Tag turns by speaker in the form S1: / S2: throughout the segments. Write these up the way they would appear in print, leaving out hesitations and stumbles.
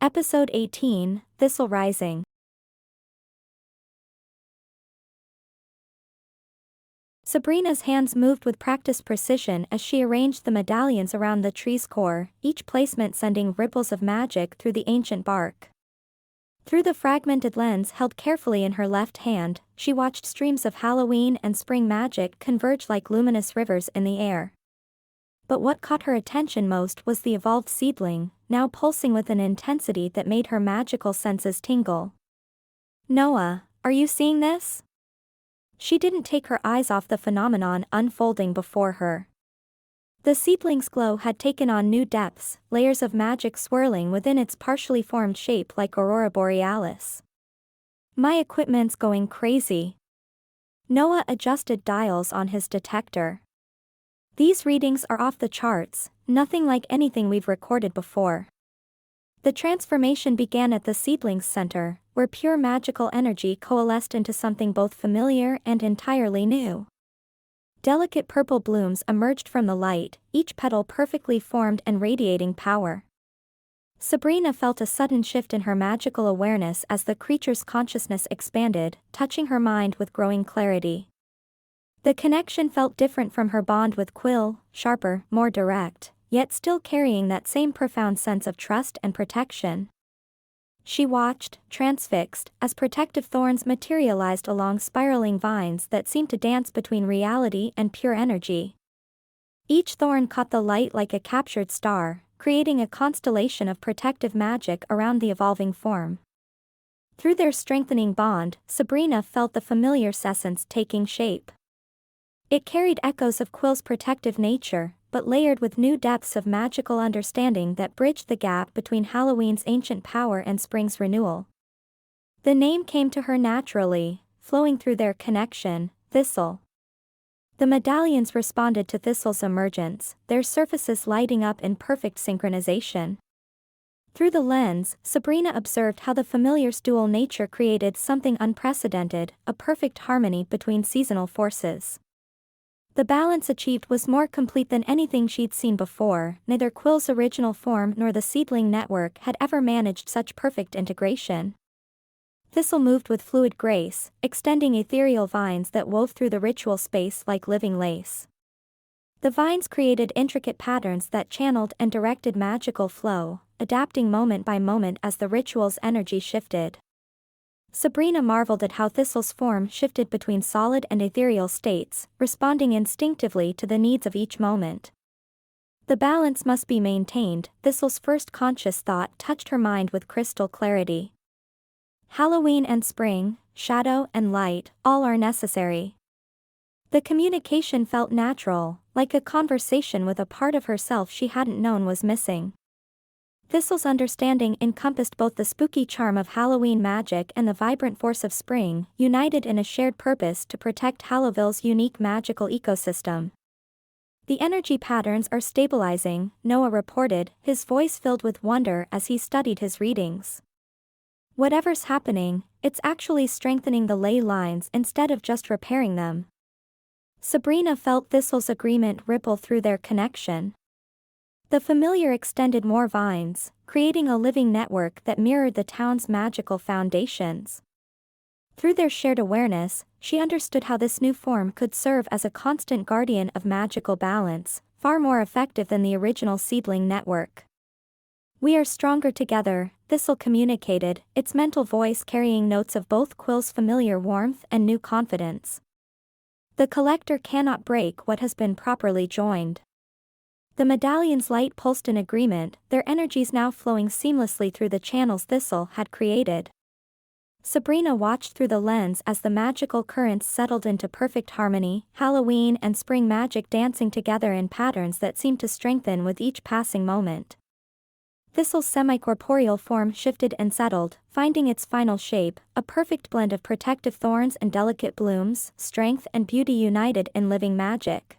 S1: Episode 18, Thistle Rising. Sabrina's hands moved with practiced precision as she arranged the medallions around the tree's core, each placement sending ripples of magic through the ancient bark. Through the fragmented lens held carefully in her left hand, she watched streams of Halloween and spring magic converge like luminous rivers in the air. But what caught her attention most was the evolved seedling, now pulsing with an intensity that made her magical senses tingle. "Noah, are you seeing this?" She didn't take her eyes off the phenomenon unfolding before her. The seedling's glow had taken on new depths, layers of magic swirling within its partially formed shape like aurora borealis. "My equipment's going crazy." Noah adjusted dials on his detector. "These readings are off the charts, nothing like anything we've recorded before." The transformation began at the seedling's center, where pure magical energy coalesced into something both familiar and entirely new. Delicate purple blooms emerged from the light, each petal perfectly formed and radiating power. Sabrina felt a sudden shift in her magical awareness as the creature's consciousness expanded, touching her mind with growing clarity. The connection felt different from her bond with Quill, sharper, more direct, yet still carrying that same profound sense of trust and protection. She watched, transfixed, as protective thorns materialized along spiraling vines that seemed to dance between reality and pure energy. Each thorn caught the light like a captured star, creating a constellation of protective magic around the evolving form. Through their strengthening bond, Sabrina felt the familiar essence taking shape. It carried echoes of Quill's protective nature, but layered with new depths of magical understanding that bridged the gap between Halloween's ancient power and spring's renewal. The name came to her naturally, flowing through their connection, Thistle. The medallions responded to Thistle's emergence, their surfaces lighting up in perfect synchronization. Through the lens, Sabrina observed how the familiar's dual nature created something unprecedented, a perfect harmony between seasonal forces. The balance achieved was more complete than anything she'd seen before. Neither Quill's original form nor the seedling network had ever managed such perfect integration. Thistle moved with fluid grace, extending ethereal vines that wove through the ritual space like living lace. The vines created intricate patterns that channeled and directed magical flow, adapting moment by moment as the ritual's energy shifted. Sabrina marveled at how Thistle's form shifted between solid and ethereal states, responding instinctively to the needs of each moment. The balance must be maintained. Thistle's first conscious thought touched her mind with crystal clarity. Halloween and spring, shadow and light, all are necessary. The communication felt natural, like a conversation with a part of herself she hadn't known was missing. Thistle's understanding encompassed both the spooky charm of Halloween magic and the vibrant force of spring, united in a shared purpose to protect Hallowville's unique magical ecosystem. "The energy patterns are stabilizing," Noah reported, his voice filled with wonder as he studied his readings. "Whatever's happening, it's actually strengthening the ley lines instead of just repairing them." Sabrina felt Thistle's agreement ripple through their connection. The familiar extended more vines, creating a living network that mirrored the town's magical foundations. Through their shared awareness, she understood how this new form could serve as a constant guardian of magical balance, far more effective than the original seedling network. "We are stronger together," Thistle communicated, its mental voice carrying notes of both Quill's familiar warmth and new confidence. "The collector cannot break what has been properly joined." The medallion's light pulsed in agreement, their energies now flowing seamlessly through the channels Thistle had created. Sabrina watched through the lens as the magical currents settled into perfect harmony, Halloween and spring magic dancing together in patterns that seemed to strengthen with each passing moment. Thistle's semi-corporeal form shifted and settled, finding its final shape, a perfect blend of protective thorns and delicate blooms, strength and beauty united in living magic.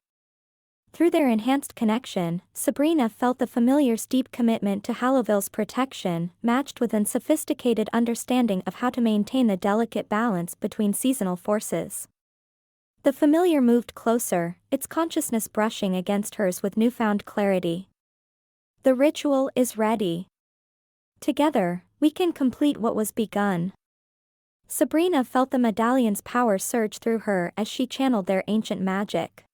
S1: Through their enhanced connection, Sabrina felt the familiar's deep commitment to Hallowville's protection, matched with a sophisticated understanding of how to maintain the delicate balance between seasonal forces. The familiar moved closer, its consciousness brushing against hers with newfound clarity. "The ritual is ready." Together, we can complete what was begun. Sabrina felt the medallion's power surge through her as she channeled their ancient magic.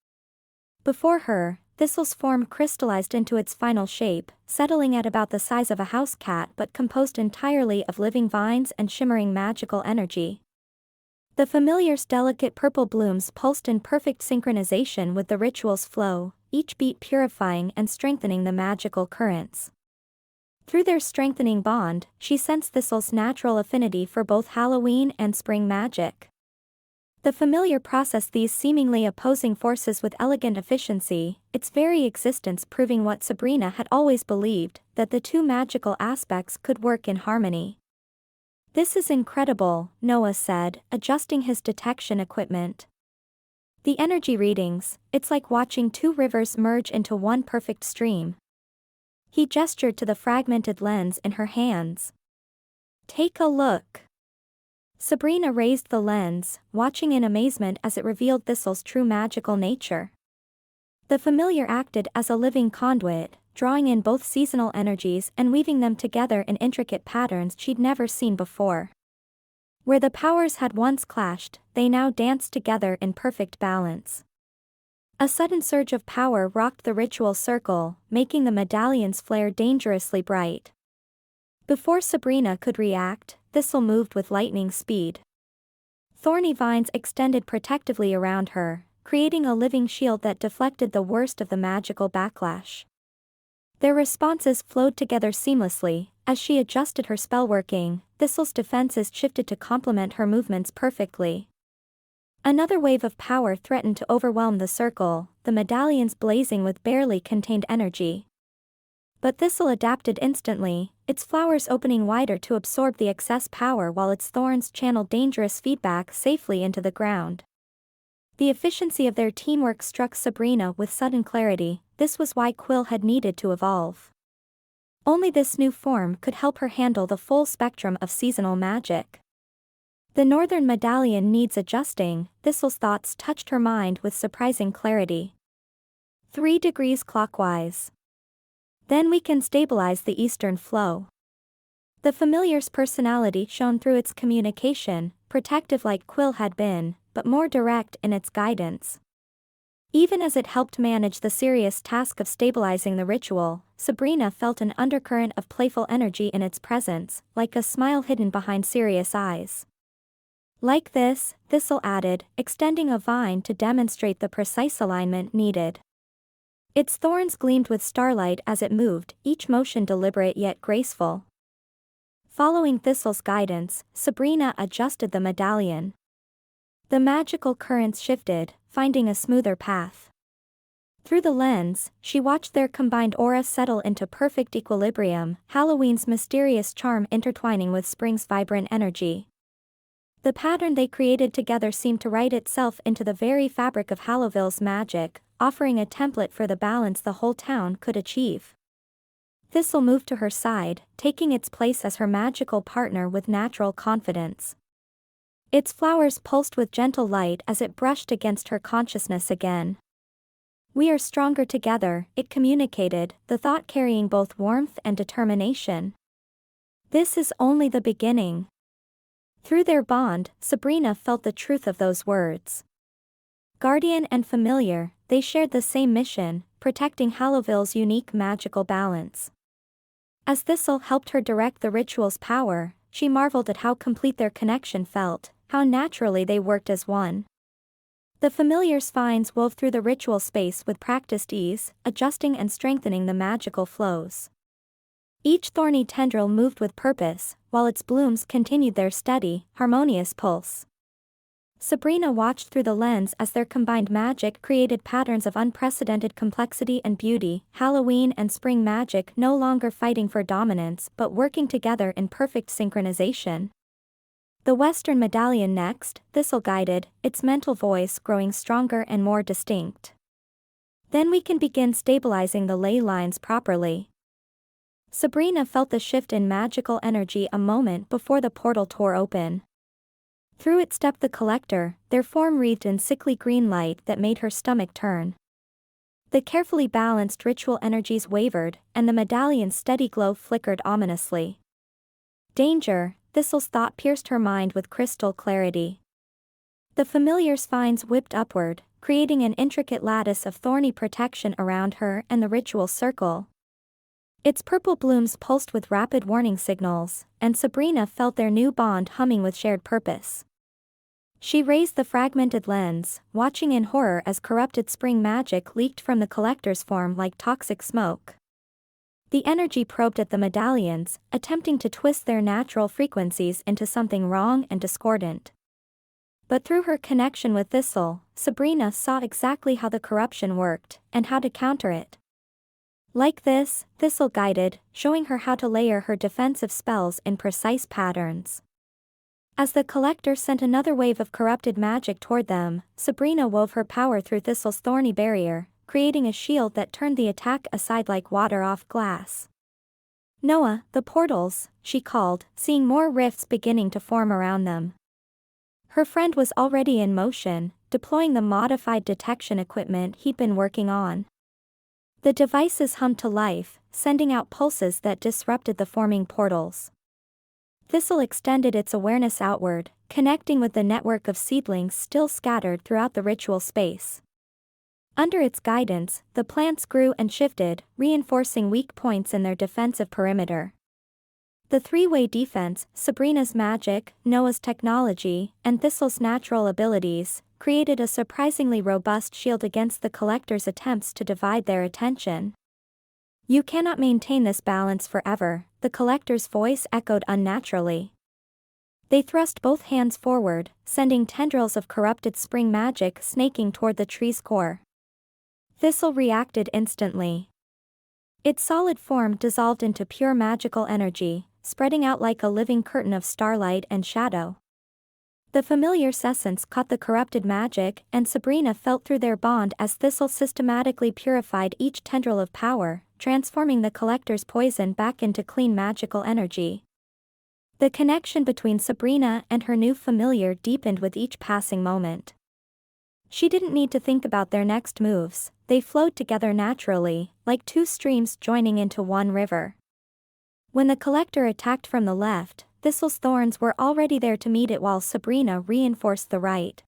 S1: Before her, Thistle's form crystallized into its final shape, settling at about the size of a house cat but composed entirely of living vines and shimmering magical energy. The familiar's delicate purple blooms pulsed in perfect synchronization with the ritual's flow, each beat purifying and strengthening the magical currents. Through their strengthening bond, she sensed Thistle's natural affinity for both Halloween and spring magic. The familiar processed these seemingly opposing forces with elegant efficiency, its very existence proving what Sabrina had always believed, that the two magical aspects could work in harmony. "This is incredible," Noah said, adjusting his detection equipment. "The energy readings, it's like watching two rivers merge into one perfect stream." He gestured to the fragmented lens in her hands. "Take a look." Sabrina raised the lens, watching in amazement as it revealed Thistle's true magical nature. The familiar acted as a living conduit, drawing in both seasonal energies and weaving them together in intricate patterns she'd never seen before. Where the powers had once clashed, they now danced together in perfect balance. A sudden surge of power rocked the ritual circle, making the medallions flare dangerously bright. Before Sabrina could react, Thistle moved with lightning speed. Thorny vines extended protectively around her, creating a living shield that deflected the worst of the magical backlash. Their responses flowed together seamlessly. As she adjusted her spell working, Thistle's defenses shifted to complement her movements perfectly. Another wave of power threatened to overwhelm the circle, the medallions blazing with barely contained energy. But Thistle adapted instantly, its flowers opening wider to absorb the excess power while its thorns channeled dangerous feedback safely into the ground. The efficiency of their teamwork struck Sabrina with sudden clarity. This was why Quill had needed to evolve. Only this new form could help her handle the full spectrum of seasonal magic. The northern medallion needs adjusting, Thistle's thoughts touched her mind with surprising clarity. 3 degrees clockwise. Then we can stabilize the eastern flow. The familiar's personality shone through its communication, protective like Quill had been, but more direct in its guidance. Even as it helped manage the serious task of stabilizing the ritual, Sabrina felt an undercurrent of playful energy in its presence, like a smile hidden behind serious eyes. "Like this," Thistle added, extending a vine to demonstrate the precise alignment needed. Its thorns gleamed with starlight as it moved, each motion deliberate yet graceful. Following Thistle's guidance, Sabrina adjusted the medallion. The magical currents shifted, finding a smoother path. Through the lens, she watched their combined aura settle into perfect equilibrium, Halloween's mysterious charm intertwining with spring's vibrant energy. The pattern they created together seemed to write itself into the very fabric of Hallowville's magic, offering a template for the balance the whole town could achieve. Thistle moved to her side, taking its place as her magical partner with natural confidence. Its flowers pulsed with gentle light as it brushed against her consciousness again. "We are stronger together," it communicated, the thought carrying both warmth and determination. "This is only the beginning." Through their bond, Sabrina felt the truth of those words. Guardian and familiar, they shared the same mission, protecting Hallowville's unique magical balance. As Thistle helped her direct the ritual's power, she marveled at how complete their connection felt, how naturally they worked as one. The familiar's vines wove through the ritual space with practiced ease, adjusting and strengthening the magical flows. Each thorny tendril moved with purpose, while its blooms continued their steady, harmonious pulse. Sabrina watched through the lens as their combined magic created patterns of unprecedented complexity and beauty, Halloween and spring magic no longer fighting for dominance but working together in perfect synchronization. The western medallion next, Thistle guided, its mental voice growing stronger and more distinct. "Then we can begin stabilizing the ley lines properly." Sabrina felt the shift in magical energy a moment before the portal tore open. Through it stepped the collector, their form wreathed in sickly green light that made her stomach turn. The carefully balanced ritual energies wavered, and the medallion's steady glow flickered ominously. Danger, Thistle's thought pierced her mind with crystal clarity. The familiar's vines whipped upward, creating an intricate lattice of thorny protection around her and the ritual circle. Its purple blooms pulsed with rapid warning signals, and Sabrina felt their new bond humming with shared purpose. She raised the fragmented lens, watching in horror as corrupted spring magic leaked from the collector's form like toxic smoke. The energy probed at the medallions, attempting to twist their natural frequencies into something wrong and discordant. But through her connection with Thistle, Sabrina saw exactly how the corruption worked, and how to counter it. Like this, Thistle guided, showing her how to layer her defensive spells in precise patterns. As the collector sent another wave of corrupted magic toward them, Sabrina wove her power through Thistle's thorny barrier, creating a shield that turned the attack aside like water off glass. "Noah, the portals," she called, seeing more rifts beginning to form around them. Her friend was already in motion, deploying the modified detection equipment he'd been working on. The devices hummed to life, sending out pulses that disrupted the forming portals. Thistle extended its awareness outward, connecting with the network of seedlings still scattered throughout the ritual space. Under its guidance, the plants grew and shifted, reinforcing weak points in their defensive perimeter. The three-way defense, Sabrina's magic, Noah's technology, and Thistle's natural abilities, created a surprisingly robust shield against the collector's attempts to divide their attention. "You cannot maintain this balance forever," the collector's voice echoed unnaturally. They thrust both hands forward, sending tendrils of corrupted spring magic snaking toward the tree's core. Thistle reacted instantly. Its solid form dissolved into pure magical energy, spreading out like a living curtain of starlight and shadow. The familiar's essence caught the corrupted magic, and Sabrina felt through their bond as Thistle systematically purified each tendril of power, transforming the collector's poison back into clean magical energy. The connection between Sabrina and her new familiar deepened with each passing moment. She didn't need to think about their next moves, they flowed together naturally, like two streams joining into one river. When the collector attacked from the left, Thistle's thorns were already there to meet it while Sabrina reinforced the right.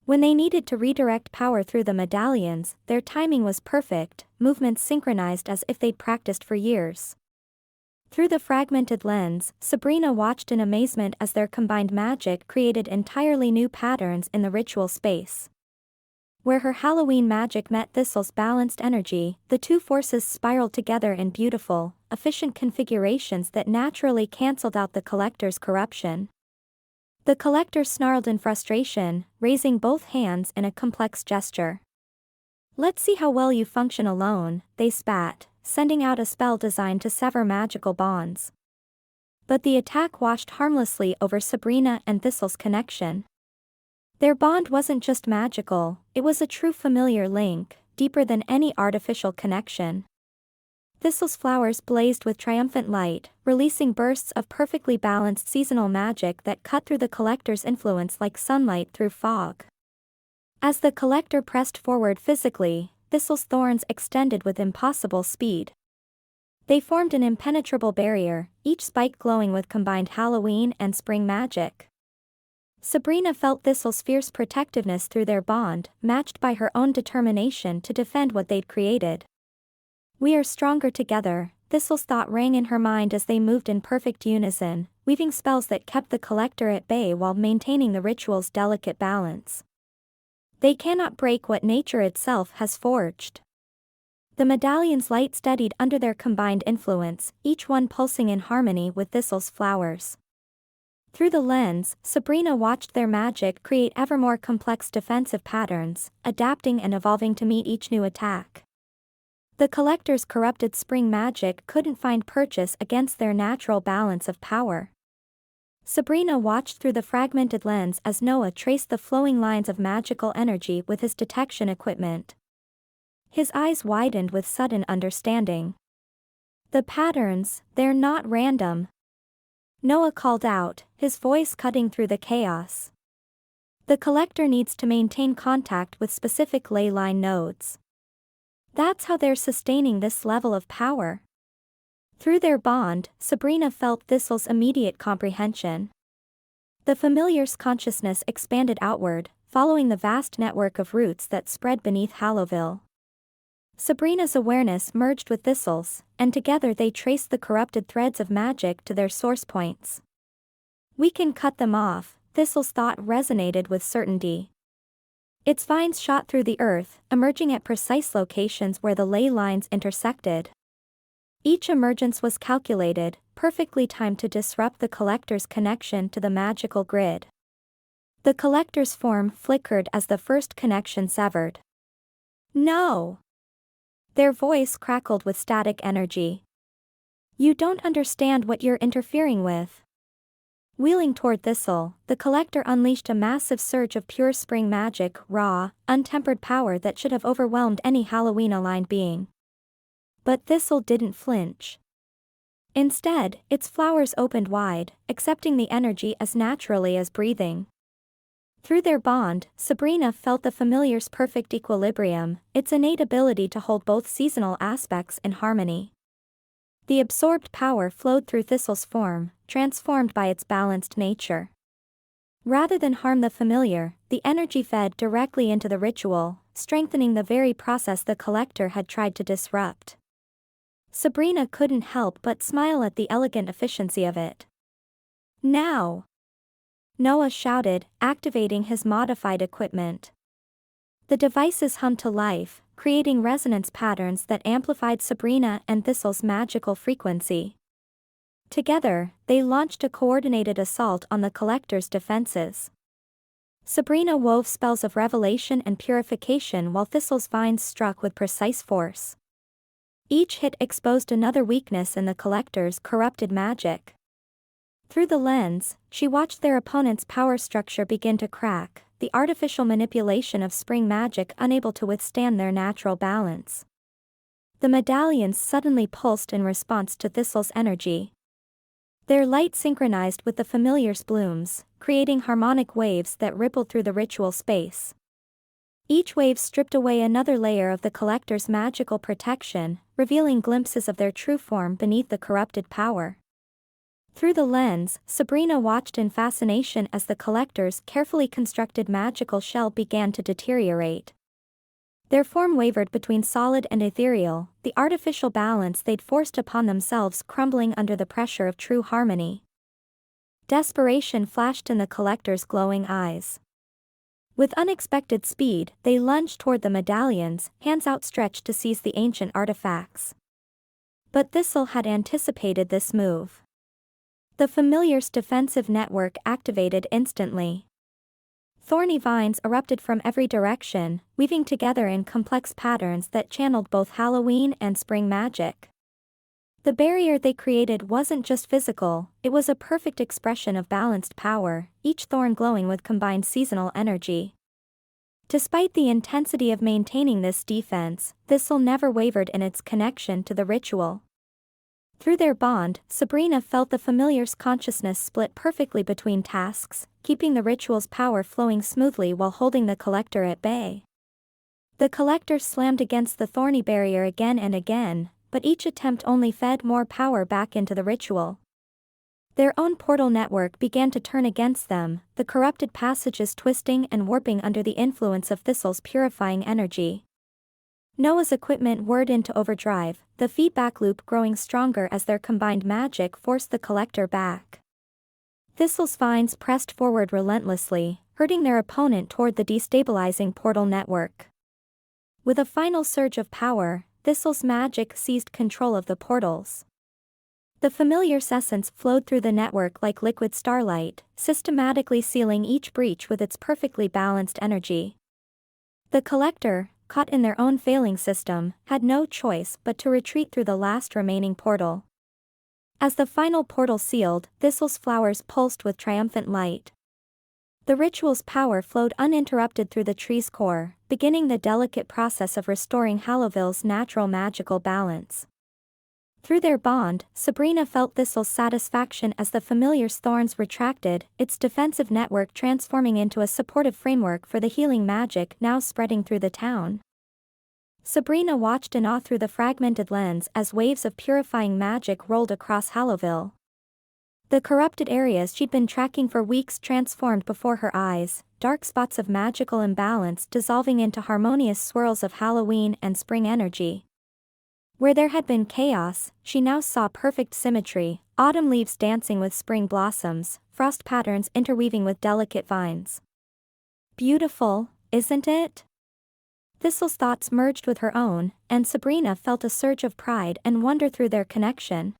S1: When they needed to redirect power through the medallions, their timing was perfect, movements synchronized as if they'd practiced for years. Through the fragmented lens, Sabrina watched in amazement as their combined magic created entirely new patterns in the ritual space. Where her Halloween magic met Thistle's balanced energy, the two forces spiraled together in beautiful, efficient configurations that naturally cancelled out the collector's corruption. The collector snarled in frustration, raising both hands in a complex gesture. "Let's see how well you function alone," they spat, sending out a spell designed to sever magical bonds. But the attack washed harmlessly over Sabrina and Thistle's connection. Their bond wasn't just magical, it was a true familiar link, deeper than any artificial connection. Thistle's flowers blazed with triumphant light, releasing bursts of perfectly balanced seasonal magic that cut through the collector's influence like sunlight through fog. As the collector pressed forward physically, Thistle's thorns extended with impossible speed. They formed an impenetrable barrier, each spike glowing with combined Halloween and spring magic. Sabrina felt Thistle's fierce protectiveness through their bond, matched by her own determination to defend what they'd created. "We are stronger together," Thistle's thought rang in her mind as they moved in perfect unison, weaving spells that kept the collector at bay while maintaining the ritual's delicate balance. They cannot break what nature itself has forged. The medallion's light steadied under their combined influence, each one pulsing in harmony with Thistle's flowers. Through the lens, Sabrina watched their magic create ever more complex defensive patterns, adapting and evolving to meet each new attack. The collector's corrupted spring magic couldn't find purchase against their natural balance of power. Sabrina watched through the fragmented lens as Noah traced the flowing lines of magical energy with his detection equipment. His eyes widened with sudden understanding. "The patterns, they're not random," Noah called out, his voice cutting through the chaos. "The collector needs to maintain contact with specific ley line nodes. That's how they're sustaining this level of power." Through their bond, Sabrina felt Thistle's immediate comprehension. The familiar's consciousness expanded outward, following the vast network of roots that spread beneath Hallowville. Sabrina's awareness merged with Thistle's, and together they traced the corrupted threads of magic to their source points. "We can cut them off," Thistle's thought resonated with certainty. Its vines shot through the earth, emerging at precise locations where the ley lines intersected. Each emergence was calculated, perfectly timed to disrupt the collector's connection to the magical grid. The collector's form flickered as the first connection severed. "No!" Their voice crackled with static energy. "You don't understand what you're interfering with." Wheeling toward Thistle, the collector unleashed a massive surge of pure spring magic, raw, untempered power that should have overwhelmed any Halloween-aligned being. But Thistle didn't flinch. Instead, its flowers opened wide, accepting the energy as naturally as breathing. Through their bond, Sabrina felt the familiar's perfect equilibrium, its innate ability to hold both seasonal aspects in harmony. The absorbed power flowed through Thistle's form, transformed by its balanced nature. Rather than harm the familiar, the energy fed directly into the ritual, strengthening the very process the collector had tried to disrupt. Sabrina couldn't help but smile at the elegant efficiency of it. "Now!" Noah shouted, activating his modified equipment. The devices hummed to life, creating resonance patterns that amplified Sabrina and Thistle's magical frequency. Together, they launched a coordinated assault on the collector's defenses. Sabrina wove spells of revelation and purification while Thistle's vines struck with precise force. Each hit exposed another weakness in the collector's corrupted magic. Through the lens, she watched their opponent's power structure begin to crack, the artificial manipulation of spring magic unable to withstand their natural balance. The medallions suddenly pulsed in response to Thistle's energy. Their light synchronized with the familiar's blooms, creating harmonic waves that rippled through the ritual space. Each wave stripped away another layer of the collector's magical protection, revealing glimpses of their true form beneath the corrupted power. Through the lens, Sabrina watched in fascination as the collector's carefully constructed magical shell began to deteriorate. Their form wavered between solid and ethereal, the artificial balance they'd forced upon themselves crumbling under the pressure of true harmony. Desperation flashed in the collector's glowing eyes. With unexpected speed, they lunged toward the medallions, hands outstretched to seize the ancient artifacts. But Thistle had anticipated this move. The familiar's defensive network activated instantly. Thorny vines erupted from every direction, weaving together in complex patterns that channeled both Halloween and spring magic. The barrier they created wasn't just physical, it was a perfect expression of balanced power, each thorn glowing with combined seasonal energy. Despite the intensity of maintaining this defense, Thistle never wavered in its connection to the ritual. Through their bond, Sabrina felt the familiar's consciousness split perfectly between tasks, keeping the ritual's power flowing smoothly while holding the collector at bay. The collector slammed against the thorny barrier again and again, but each attempt only fed more power back into the ritual. Their own portal network began to turn against them, the corrupted passages twisting and warping under the influence of Thistle's purifying energy. Noah's equipment whirred into overdrive, the feedback loop growing stronger as their combined magic forced the collector back. Thistle's vines pressed forward relentlessly, herding their opponent toward the destabilizing portal network. With a final surge of power, Thistle's magic seized control of the portals. The familiar's essence flowed through the network like liquid starlight, systematically sealing each breach with its perfectly balanced energy. The collector, caught in their own failing system, had no choice but to retreat through the last remaining portal. As the final portal sealed, Thistle's flowers pulsed with triumphant light. The ritual's power flowed uninterrupted through the tree's core, beginning the delicate process of restoring Hallowville's natural magical balance. Through their bond, Sabrina felt Thistle's satisfaction as the familiar's thorns retracted, its defensive network transforming into a supportive framework for the healing magic now spreading through the town. Sabrina watched in awe through the fragmented lens as waves of purifying magic rolled across Hallowville. The corrupted areas she'd been tracking for weeks transformed before her eyes, dark spots of magical imbalance dissolving into harmonious swirls of Halloween and spring energy. Where there had been chaos, she now saw perfect symmetry, autumn leaves dancing with spring blossoms, frost patterns interweaving with delicate vines. Beautiful, isn't it? Thistle's thoughts merged with her own, and Sabrina felt a surge of pride and wonder through their connection.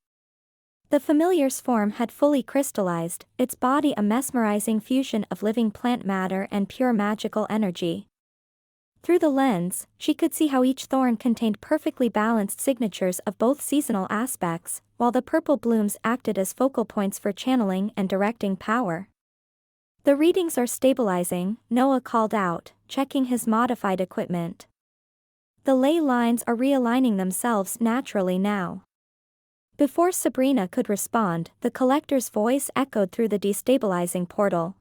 S1: The familiar's form had fully crystallized, its body a mesmerizing fusion of living plant matter and pure magical energy. Through the lens, she could see how each thorn contained perfectly balanced signatures of both seasonal aspects, while the purple blooms acted as focal points for channeling and directing power. "The readings are stabilizing," Noah called out, checking his modified equipment. "The ley lines are realigning themselves naturally now." Before Sabrina could respond, the collector's voice echoed through the destabilizing portal.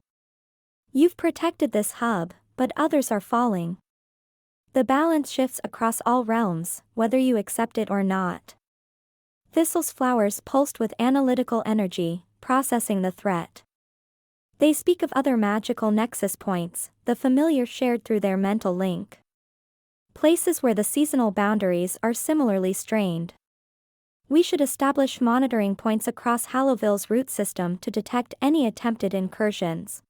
S1: "You've protected this hub, but others are falling. The balance shifts across all realms, whether you accept it or not." Thistle's flowers pulsed with analytical energy, processing the threat. "They speak of other magical nexus points," the familiar shared through their mental link. "Places where the seasonal boundaries are similarly strained. We should establish monitoring points across Hallowville's root system to detect any attempted incursions."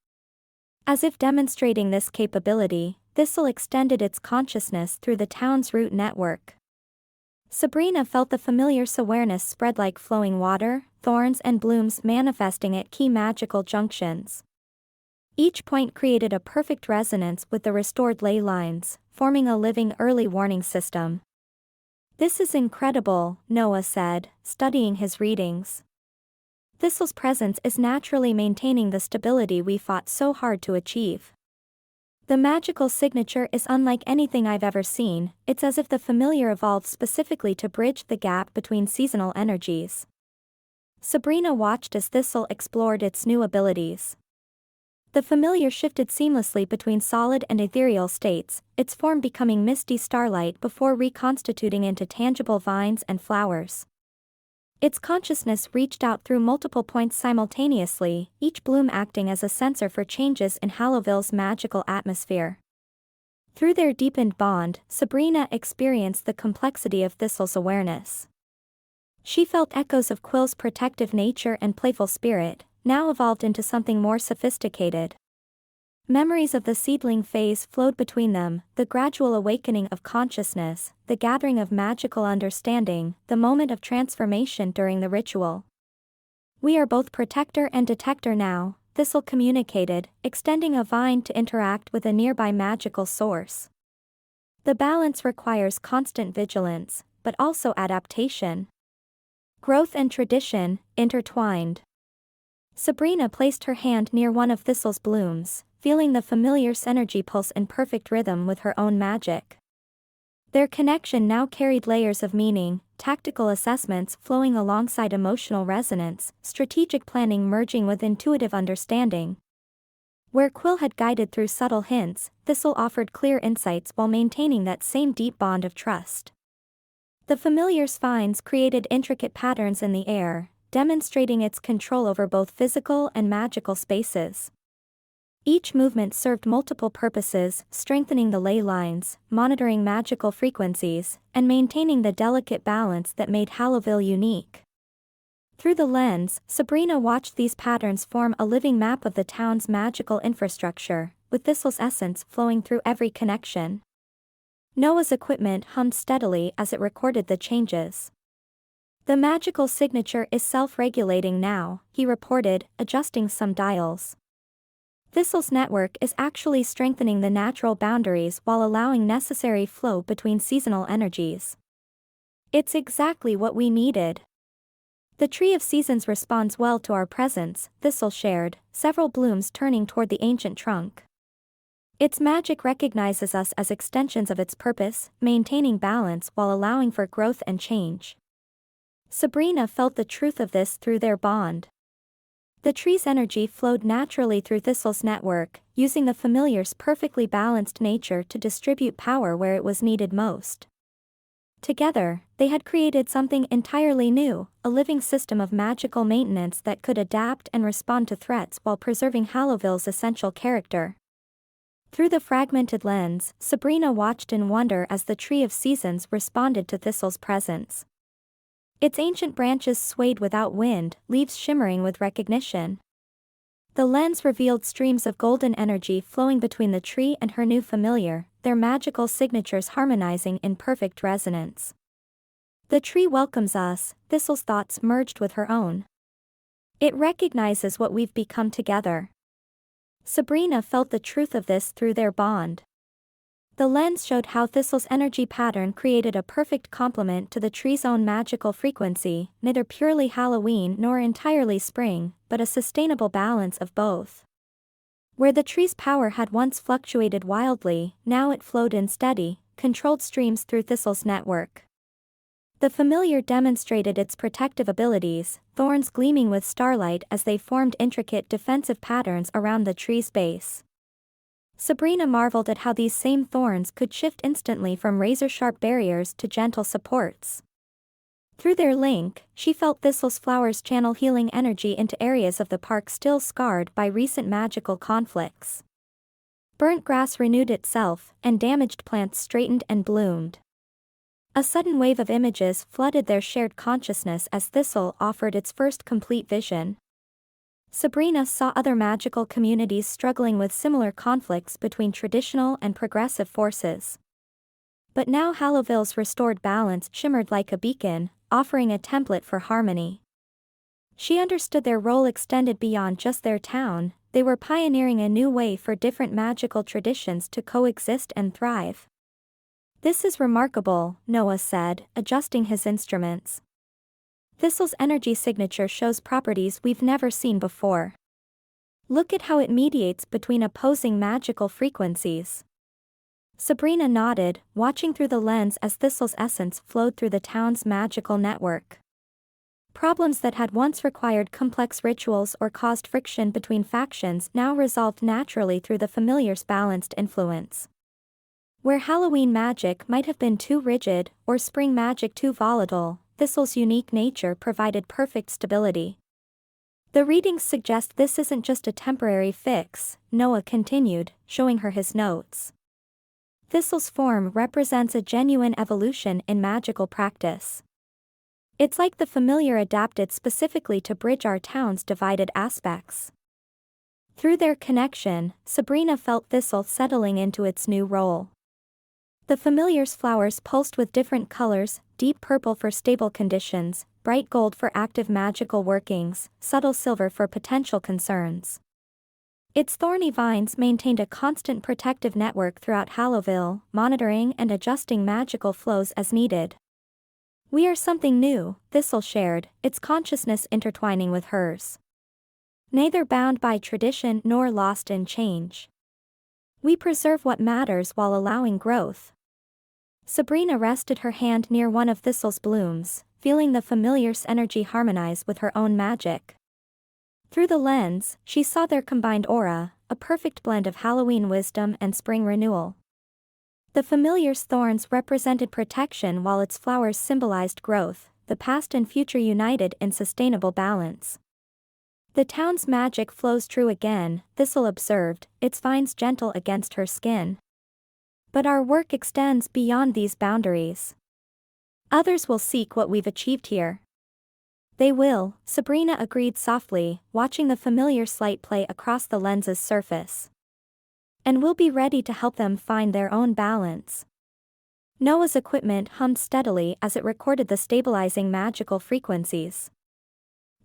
S1: As if demonstrating this capability, Thistle extended its consciousness through the town's root network. Sabrina felt the familiar's awareness spread like flowing water, thorns and blooms manifesting at key magical junctions. Each point created a perfect resonance with the restored ley lines, forming a living early warning system. "This is incredible," Noah said, studying his readings. "Thistle's presence is naturally maintaining the stability we fought so hard to achieve. The magical signature is unlike anything I've ever seen, it's as if the familiar evolved specifically to bridge the gap between seasonal energies." Sabrina watched as Thistle explored its new abilities. The familiar shifted seamlessly between solid and ethereal states, its form becoming misty starlight before reconstituting into tangible vines and flowers. Its consciousness reached out through multiple points simultaneously, each bloom acting as a sensor for changes in Hallowville's magical atmosphere. Through their deepened bond, Sabrina experienced the complexity of Thistle's awareness. She felt echoes of Quill's protective nature and playful spirit, now evolved into something more sophisticated. Memories of the seedling phase flowed between them, the gradual awakening of consciousness, the gathering of magical understanding, the moment of transformation during the ritual. "We are both protector and detector now," Thistle communicated, extending a vine to interact with a nearby magical source. "The balance requires constant vigilance, but also adaptation. Growth and tradition, intertwined." Sabrina placed her hand near one of Thistle's blooms, feeling the familiar's energy pulse in perfect rhythm with her own magic. Their connection now carried layers of meaning, tactical assessments flowing alongside emotional resonance, strategic planning merging with intuitive understanding. Where Quill had guided through subtle hints, Thistle offered clear insights while maintaining that same deep bond of trust. The familiar's vines created intricate patterns in the air, demonstrating its control over both physical and magical spaces. Each movement served multiple purposes, strengthening the ley lines, monitoring magical frequencies, and maintaining the delicate balance that made Hallowville unique. Through the lens, Sabrina watched these patterns form a living map of the town's magical infrastructure, with Thistle's essence flowing through every connection. Noah's equipment hummed steadily as it recorded the changes. "The magical signature is self-regulating now," he reported, adjusting some dials. "Thistle's network is actually strengthening the natural boundaries while allowing necessary flow between seasonal energies. It's exactly what we needed." "The Tree of Seasons responds well to our presence," Thistle shared, several blooms turning toward the ancient trunk. "Its magic recognizes us as extensions of its purpose, maintaining balance while allowing for growth and change." Sabrina felt the truth of this through their bond. The tree's energy flowed naturally through Thistle's network, using the familiar's perfectly balanced nature to distribute power where it was needed most. Together, they had created something entirely new, a living system of magical maintenance that could adapt and respond to threats while preserving Hallowville's essential character. Through the fragmented lens, Sabrina watched in wonder as the Tree of Seasons responded to Thistle's presence. Its ancient branches swayed without wind, leaves shimmering with recognition. The lens revealed streams of golden energy flowing between the tree and her new familiar, their magical signatures harmonizing in perfect resonance. The tree welcomes us, Thistle's thoughts merged with her own. It recognizes what we've become together. Sabrina felt the truth of this through their bond. The lens showed how Thistle's energy pattern created a perfect complement to the tree's own magical frequency, neither purely Halloween nor entirely spring, but a sustainable balance of both. Where the tree's power had once fluctuated wildly, now it flowed in steady, controlled streams through Thistle's network. The familiar demonstrated its protective abilities, thorns gleaming with starlight as they formed intricate defensive patterns around the tree's base. Sabrina marveled at how these same thorns could shift instantly from razor-sharp barriers to gentle supports. Through their link, she felt Thistle's flowers channel healing energy into areas of the park still scarred by recent magical conflicts. Burnt grass renewed itself, and damaged plants straightened and bloomed. A sudden wave of images flooded their shared consciousness as Thistle offered its first complete vision. Sabrina saw other magical communities struggling with similar conflicts between traditional and progressive forces. But now Hallowville's restored balance shimmered like a beacon, offering a template for harmony. She understood their role extended beyond just their town, they were pioneering a new way for different magical traditions to coexist and thrive. "This is remarkable," Noah said, adjusting his instruments. "Thistle's energy signature shows properties we've never seen before. Look at how it mediates between opposing magical frequencies." Sabrina nodded, watching through the lens as Thistle's essence flowed through the town's magical network. Problems that had once required complex rituals or caused friction between factions now resolved naturally through the familiar's balanced influence. Where Halloween magic might have been too rigid, or spring magic too volatile, Thistle's unique nature provided perfect stability. "The readings suggest this isn't just a temporary fix," Noah continued, showing her his notes. "Thistle's form represents a genuine evolution in magical practice. It's like the familiar adapted specifically to bridge our town's divided aspects." Through their connection, Sabrina felt Thistle settling into its new role. The familiar's flowers pulsed with different colors, deep purple for stable conditions, bright gold for active magical workings, subtle silver for potential concerns. Its thorny vines maintained a constant protective network throughout Hallowville, monitoring and adjusting magical flows as needed. "We are something new," Thistle shared, its consciousness intertwining with hers. "Neither bound by tradition nor lost in change. We preserve what matters while allowing growth." Sabrina rested her hand near one of Thistle's blooms, feeling the familiar's energy harmonize with her own magic. Through the lens, she saw their combined aura, a perfect blend of Halloween wisdom and spring renewal. The familiar's thorns represented protection while its flowers symbolized growth, the past and future united in sustainable balance. "The town's magic flows true again," Thistle observed, its vines gentle against her skin. "But our work extends beyond these boundaries. Others will seek what we've achieved here." "They will," Sabrina agreed softly, watching the familiar light play across the lens's surface. "And we'll be ready to help them find their own balance." Noah's equipment hummed steadily as it recorded the stabilizing magical frequencies.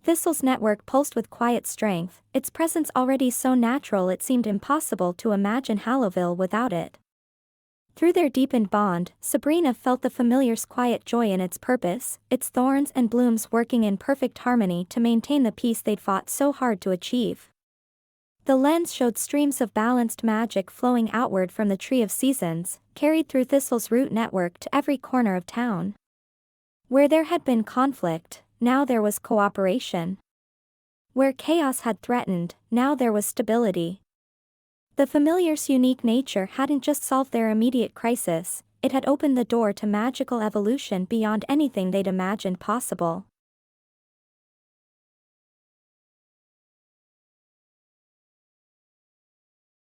S1: Thistle's network pulsed with quiet strength, its presence already so natural it seemed impossible to imagine Hallowville without it. Through their deepened bond, Sabrina felt the familiar's quiet joy in its purpose, its thorns and blooms working in perfect harmony to maintain the peace they'd fought so hard to achieve. The lens showed streams of balanced magic flowing outward from the Tree of Seasons, carried through Thistle's root network to every corner of town. Where there had been conflict, now there was cooperation. Where chaos had threatened, now there was stability. The familiar's unique nature hadn't just solved their immediate crisis, it had opened the door to magical evolution beyond anything they'd imagined possible.